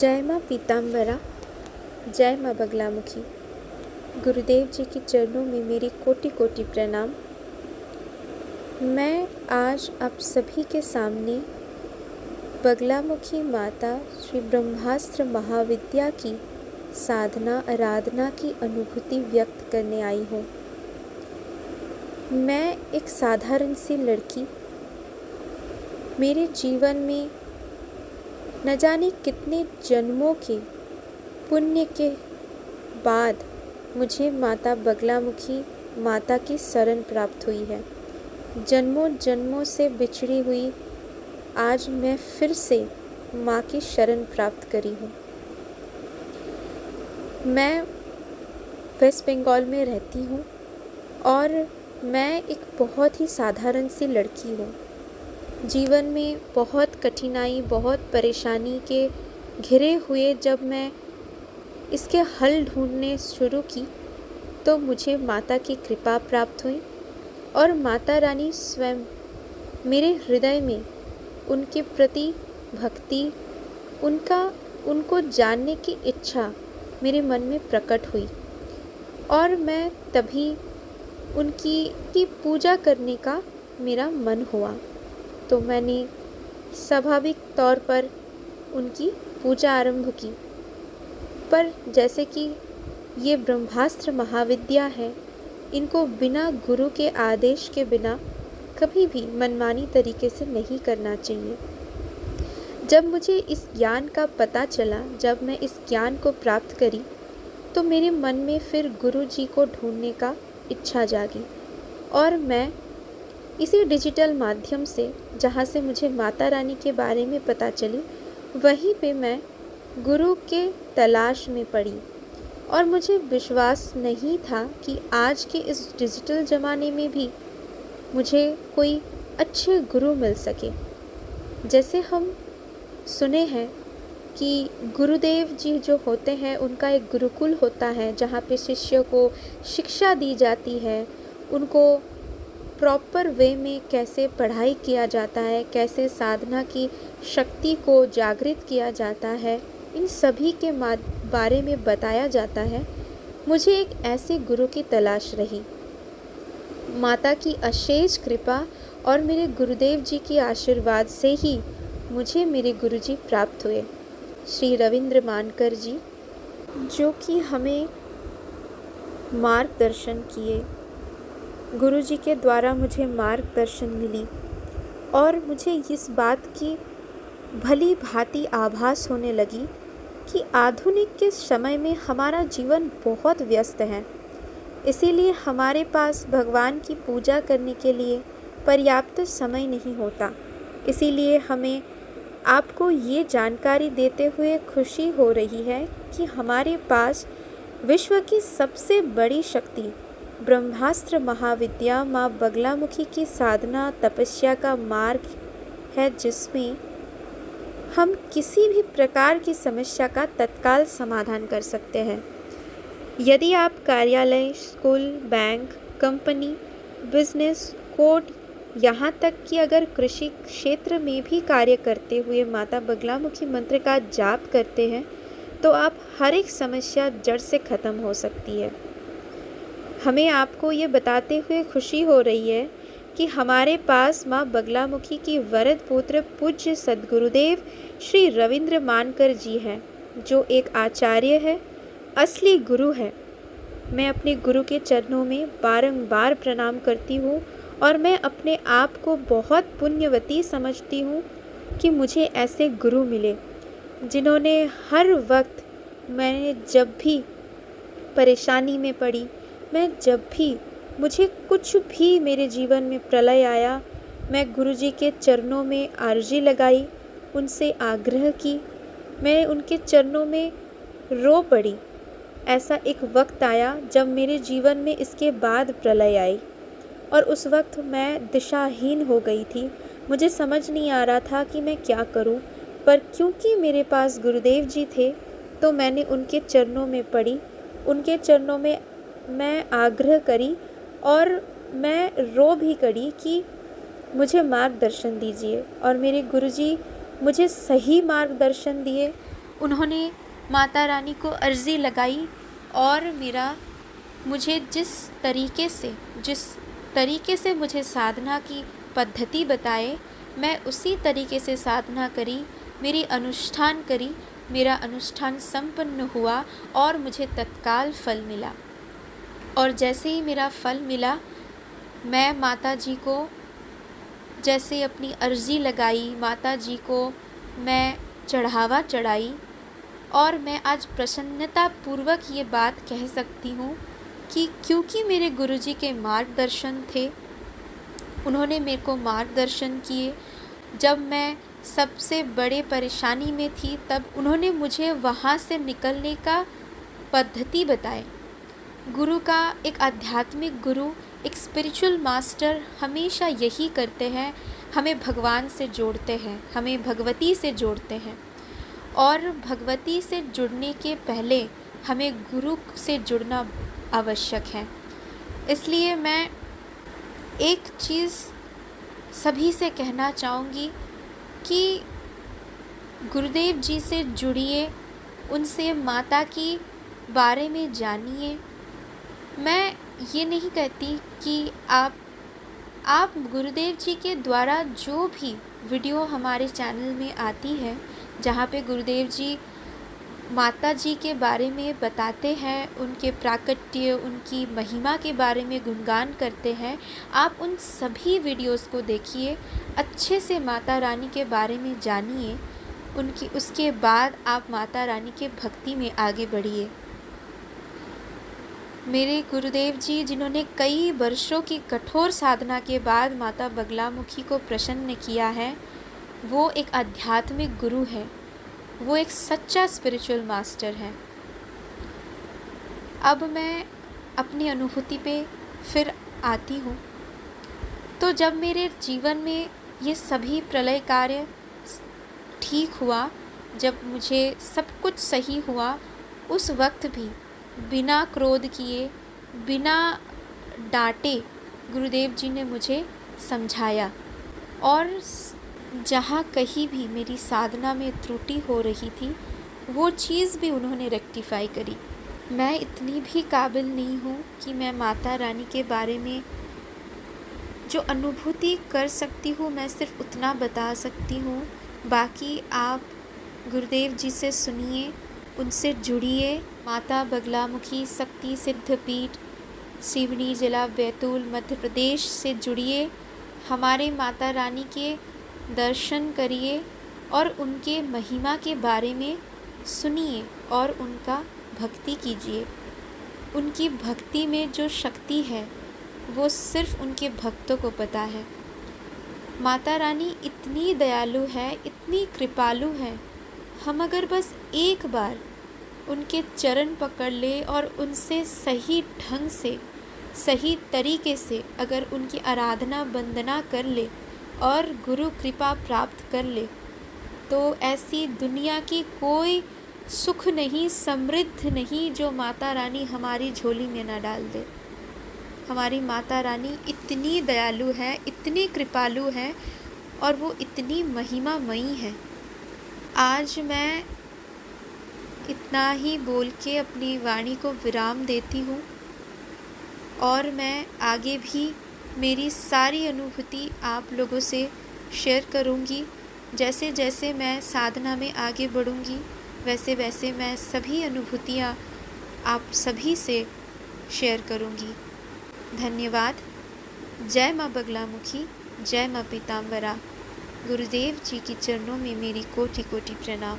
जय माँ पीताम्बरा, जय माँ बगलामुखी। गुरुदेव जी के चरणों में मेरी कोटि कोटि प्रणाम। मैं आज आप सभी के सामने बगलामुखी माता श्री ब्रह्मास्त्र महाविद्या की साधना आराधना की अनुभूति व्यक्त करने आई हूँ। मैं एक साधारण सी लड़की, मेरे जीवन में न जाने कितने जन्मों के पुण्य के बाद मुझे माता बगलामुखी माता की शरण प्राप्त हुई है। जन्मों जन्मों से बिछड़ी हुई आज मैं फिर से माँ की शरण प्राप्त करी हूँ। मैं वेस्ट बंगाल में रहती हूँ और मैं एक बहुत ही साधारण सी लड़की हूँ। जीवन में बहुत कठिनाई, बहुत परेशानी के घिरे हुए जब मैं इसके हल ढूंढने शुरू की तो मुझे माता की कृपा प्राप्त हुई और माता रानी स्वयं मेरे हृदय में उनके प्रति भक्ति, उनको जानने की इच्छा मेरे मन में प्रकट हुई और मैं तभी उनकी पूजा करने का मेरा मन हुआ। तो मैंने स्वाभाविक तौर पर उनकी पूजा आरंभ की। पर जैसे कि ये ब्रह्मास्त्र महाविद्या है, इनको बिना गुरु के आदेश के बिना कभी भी मनमानी तरीके से नहीं करना चाहिए। जब मुझे इस ज्ञान का पता चला, जब मैं इस ज्ञान को प्राप्त करी, तो मेरे मन में फिर गुरु जी को ढूंढने का इच्छा जागी और मैं इसी डिजिटल माध्यम से, जहाँ से मुझे माता रानी के बारे में पता चली, वहीं पे मैं गुरु के तलाश में पड़ी और मुझे विश्वास नहीं था कि आज के इस डिजिटल ज़माने में भी मुझे कोई अच्छे गुरु मिल सके। जैसे हम सुने हैं कि गुरुदेव जी जो होते हैं उनका एक गुरुकुल होता है जहाँ पे शिष्यों को शिक्षा दी जाती है, उनको प्रॉपर वे में कैसे पढ़ाई किया जाता है, कैसे साधना की शक्ति को जागृत किया जाता है, इन सभी के बारे में बताया जाता है। मुझे एक ऐसे गुरु की तलाश रही। माता की अशेष कृपा और मेरे गुरुदेव जी के आशीर्वाद से ही मुझे मेरे गुरुजी प्राप्त हुए, श्री रविंद्र मानकर जी, जो कि हमें मार्गदर्शन किए। गुरु जी के द्वारा मुझे मार्गदर्शन मिली और मुझे इस बात की भली भांति आभास होने लगी कि आधुनिक के समय में हमारा जीवन बहुत व्यस्त है, इसीलिए हमारे पास भगवान की पूजा करने के लिए पर्याप्त समय नहीं होता। इसीलिए हमें आपको ये जानकारी देते हुए खुशी हो रही है कि हमारे पास विश्व की सबसे बड़ी शक्ति ब्रह्मास्त्र महाविद्या माँ बगलामुखी की साधना तपस्या का मार्ग है, जिसमें हम किसी भी प्रकार की समस्या का तत्काल समाधान कर सकते हैं। यदि आप कार्यालय, school, bank, company, business, court, यहाँ तक कि अगर कृषि क्षेत्र में भी कार्य करते हुए माता बगलामुखी मंत्र का जाप करते हैं तो आप हर एक समस्या जड़ से खत्म हो सकती है। हमें आपको ये बताते हुए खुशी हो रही है कि हमारे पास माँ बगलामुखी की वरद पुत्र पूज्य सद्गुरुदेव श्री रविंद्र मानकर जी हैं, जो एक आचार्य है, असली गुरु है। मैं अपने गुरु के चरणों में बारंबार प्रणाम करती हूँ और मैं अपने आप को बहुत पुण्यवती समझती हूँ कि मुझे ऐसे गुरु मिले, जिन्होंने हर वक्त, मैंने जब भी परेशानी में पड़ी, मैं जब भी, मुझे कुछ भी मेरे जीवन में प्रलय आया, मैं गुरुजी के चरणों में अर्जी लगाई, उनसे आग्रह की, मैं उनके चरणों में रो पड़ी। ऐसा एक वक्त आया जब मेरे जीवन में इसके बाद प्रलय आई और उस वक्त मैं दिशाहीन हो गई थी। मुझे समझ नहीं आ रहा था कि मैं क्या करूं, पर क्योंकि मेरे पास गुरुदेव जी थे तो मैंने उनके चरणों में पड़ी, उनके चरणों में मैं आग्रह करी और मैं रो भी करी कि मुझे मार्गदर्शन दीजिए। और मेरे गुरुजी मुझे सही मार्गदर्शन दिए उन्होंने माता रानी को अर्ज़ी लगाई और मुझे जिस तरीके से मुझे साधना की पद्धति बताए, मैं उसी तरीके से साधना करी, मेरा अनुष्ठान संपन्न हुआ और मुझे तत्काल फल मिला। और जैसे ही मेरा फल मिला, मैं माता जी को जैसे अपनी अर्ज़ी लगाई, माता जी को मैं चढ़ावा चढ़ाई, और मैं आज प्रसन्नतापूर्वक ये बात कह सकती हूँ कि क्योंकि मेरे गुरुजी के मार्गदर्शन थे, उन्होंने मेरे को मार्गदर्शन किए। जब मैं सबसे बड़े परेशानी में थी, तब उन्होंने मुझे वहाँ से निकलने का पद्धति बताए। गुरु का, एक आध्यात्मिक गुरु, एक स्पिरिचुअल मास्टर हमेशा यही करते हैं, हमें भगवान से जोड़ते हैं, हमें भगवती से जोड़ते हैं। और भगवती से जुड़ने के पहले हमें गुरु से जुड़ना आवश्यक है। इसलिए मैं एक चीज़ सभी से कहना चाहूँगी कि गुरुदेव जी से जुड़िए, उनसे माता की बारे में जानिए। मैं ये नहीं कहती कि आप गुरुदेव जी के द्वारा जो भी वीडियो हमारे चैनल में आती है, जहाँ पे गुरुदेव जी माता जी के बारे में बताते हैं, उनके प्राकट्य, उनकी महिमा के बारे में गुणगान करते हैं, आप उन सभी वीडियोस को देखिए, अच्छे से माता रानी के बारे में जानिए, उसके बाद आप माता रानी के भक्ति में आगे बढ़िए। मेरे गुरुदेव जी, जिन्होंने कई वर्षों की कठोर साधना के बाद माता बगलामुखी को प्रसन्न किया है, वो एक आध्यात्मिक गुरु है, वो एक सच्चा स्पिरिचुअल मास्टर है। अब मैं अपनी अनुभूति पे फिर आती हूँ। तो जब मेरे जीवन में ये सभी प्रलय कार्य ठीक हुआ, जब मुझे सब कुछ सही हुआ, उस वक्त भी बिना क्रोध किए, बिना डांटे गुरुदेव जी ने मुझे समझाया, और जहाँ कहीं भी मेरी साधना में त्रुटि हो रही थी, वो चीज़ भी उन्होंने रेक्टिफाई करी। मैं इतनी भी काबिल नहीं हूँ कि मैं माता रानी के बारे में जो अनुभूति कर सकती हूँ, मैं सिर्फ उतना बता सकती हूँ। बाकी आप गुरुदेव जी से सुनिए, उनसे जुड़िए। माता बगलामुखी शक्ति सिद्धपीठ, सिवनी जिला बैतूल, मध्य प्रदेश से जुड़िए। हमारे माता रानी के दर्शन करिए और उनके महिमा के बारे में सुनिए और उनका भक्ति कीजिए। उनकी भक्ति में जो शक्ति है, वो सिर्फ उनके भक्तों को पता है। माता रानी इतनी दयालु है, इतनी कृपालु है। हम अगर बस एक बार उनके चरण पकड़ ले और उनसे सही ढंग से, सही तरीके से अगर उनकी आराधना वंदना कर ले और गुरु कृपा प्राप्त कर ले, तो ऐसी दुनिया की कोई सुख नहीं, समृद्ध नहीं, जो माता रानी हमारी झोली में ना डाल दे। हमारी माता रानी इतनी दयालु है, इतनी कृपालु है, और वो इतनी महिमामयी है। आज मैं इतना ही बोल के अपनी वाणी को विराम देती हूँ, और मैं आगे भी मेरी सारी अनुभूति आप लोगों से शेयर करूँगी। जैसे जैसे मैं साधना में आगे बढ़ूँगी, वैसे वैसे मैं सभी अनुभूतियाँ आप सभी से शेयर करूँगी। धन्यवाद। जय माँ बगलामुखी, जय माँ पीताम्बरा। गुरुदेव जी की चरणों में मेरी कोटि कोटि प्रणाम।